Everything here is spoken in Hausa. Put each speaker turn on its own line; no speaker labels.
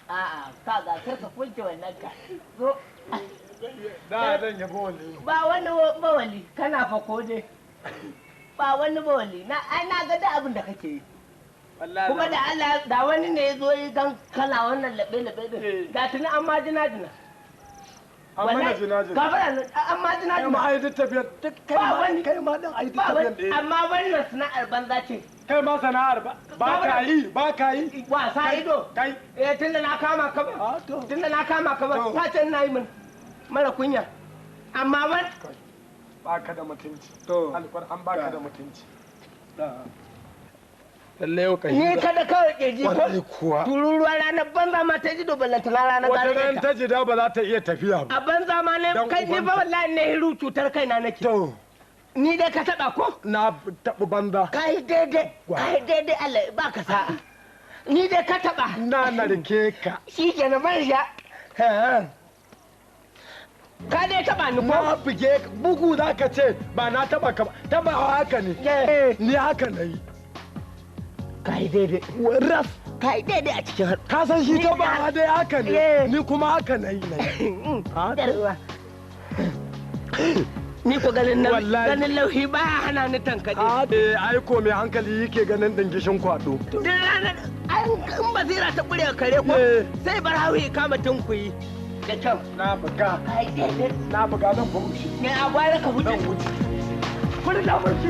A'a, kaga sai ka kunce wannan ka. Zo.
Da zan yi bawali.
Ba wani bawali, kana fa kode. Ba wani bawali, na ga da abin da kake yi. Kuma da Allah da wani ne ya zo yi gan kana wannan labe-labe din. Da tuni an ma jina-jina.
An mana jina-jina.
Gafara an ma jina-jina.
Kai ma ai duk tafiyar duk kai ma dan ai duk tafiyar da
amma wannan sana'ar banza ce.
Kai ma sana'ar ba ka yi.
Wasa ido.
Kai.
Tunda na kama ka ba. Tunda na kama ka ba. Sace ina yi min. Mara kunya. Amma ban.
Ba ka da mutunci. To. Alƙur'an ba ka da mutunci. Lalle yau ka
ni kada kawai ke ji ko tururuwa ranar banza ma ta ji do ballanta na ranar
gari wata ran ta ji da ba za ta iya tafiya ba
a banza ma ne kai ni ba wallahi ne hiru cutar kaina nake
to
ni dai ka taba ko
na tabu banza
kai daidai Allah ba ka sa'a ni dai ka taba
na narke ka
shikenan ban sha ka dai taba ni ko
na buge bugu za ka ce ba na taba ka ba taba haka ne ni haka nayi
kai daidai ras kai daidai a cikin har
ka san shi ta ba dai haka ne ni kuma haka nayi
ni ko ganin lauhi ba hana ni tankade
ai ko mai hankali yake ganin dangishin kwado
din ranar in basira ta bure kare ko sai bar hawi kama tunkuyi da kyau
na buga
kai daidai
na buga nan ba wuce
ne a gwara ka wuce
kullum na wuce